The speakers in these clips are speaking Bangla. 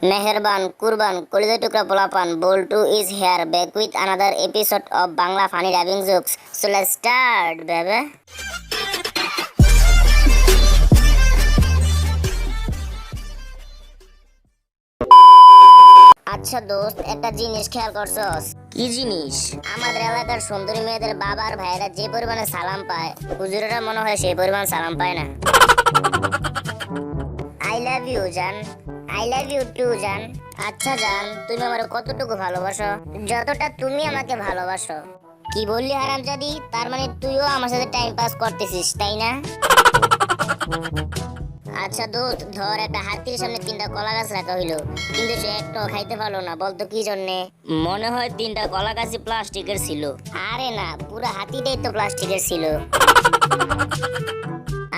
মেহেরবান কুরবান কলিজা টুকরা পোলাপান বল্টু is here back with another episode of Bangla funny dubbing jokes. So let's start, baby. আচ্ছা দোস্ত, একটা জিনিস খেয়াল করছস? কি জিনিস? আমাদের এলাকার সুন্দরী মেয়েদের বাবার ভাইয়েরা যে পরিমাণে সালাম পায়, হুজুরেরা মনে হয় সেই পরিমাণ সালাম পায় না। আই লাভ ইউ জান, আই লাভ ইউ টু জান। আচ্ছা জান, তুমি আমার কতটুকু ভালোবাসো? যতটা তুমি আমাকে ভালোবাসো। কি বললি হারামজাদি? তার মানে তুইও আমার সাথে টাইম পাস করতেছিস, তাই না? আচ্ছা দোস্ত, ধর একটা হাতির সামনে 3টা কলা গাছ রাখা হইলো, কিন্তু সে একটাও খাইতে পারলো না, বলতো কি জন্যে? মনে হয় 3টা কলা গাছই প্লাস্টিকের ছিল। আরে না, পুরো হাতিটাই তো প্লাস্টিকের ছিল।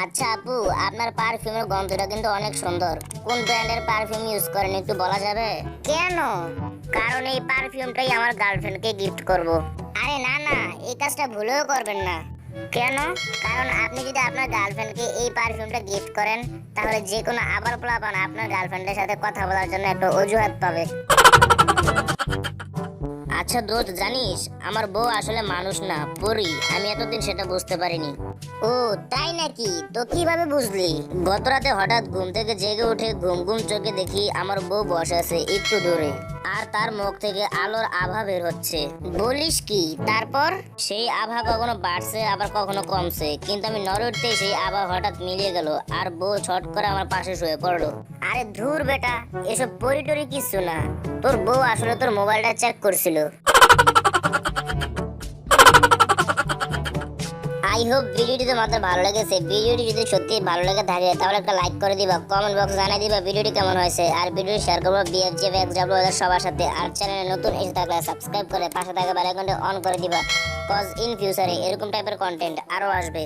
আচ্ছা আপু, আপনার পারফিউমের গন্ধটা কিন্তু অনেক সুন্দর। কোন ব্র্যান্ডের পারফিউম ইউজ করেন একটু বলা যাবে? কেন? কারণ এই পারফিউমটাই আমার গার্লফ্রেন্ডকে গিফট করব। আরে না না, এই কাজটা ভুলেও করবেন না। কেন? কারণ আপনি যদি আপনার গার্লফ্রেন্ডকে এই পারফিউমটা গিফট করেন, তাহলে যে কোনো আবার পোলাপান আপনার গার্লফ্রেন্ডের সাথে কথা বলার জন্য একটা অজুহাত পাবে। আচ্ছা দোস্ত, জানিস আমার বউ আসলে মানুষ না, পরী। আমি এতদিন সেটা বুঝতে পারিনি। ও তাই নাকি? তো কিভাবে বুঝলি? গত রাতে হঠাৎ ঘুম থেকে জেগে উঠে ঘুম ঘুম চোখে দেখি আমার বউ বসে আছে একটু দূরে, আর তার মুখ থেকে আলোর আভা বের হচ্ছে। বলিস কি? তারপর? সেই আভা কখনো বাড়ছে আবার কখনো কমছে, কিন্তু আমি নড়ে উঠতেই সেই আভা হঠাৎ মিলিয়ে গেল, আর বউ ছট করে আমার পাশে শুয়ে পড়লো। আরে ধুর বেটা, এসব পরিটরি কিছু না। তোর বউ আসলে তোর মোবাইলটা চেক করছিল। আই হোপ ভিডিওটি তোমাদের ভালো লেগেছে। ভিডিওটি যদি সত্যি ভালো লেগে থাকে তাহলে একটা লাইক করে দিবা, কমেন্ট বক্সে জানিয়ে দিবা ভিডিওটি কেমন হয়েছে, আর ভিডিওটি শেয়ার করবো BFJ এক্সডব্লিউ সবার সাথে। আর চ্যানেলে নতুন এসে থাকলে সাবস্ক্রাইব করে পাশে থাকা বেল আইকনটি অন করে দিবা, কজ ইন ফিউচারে এরকম টাইপের কন্টেন্ট আরো আসবে।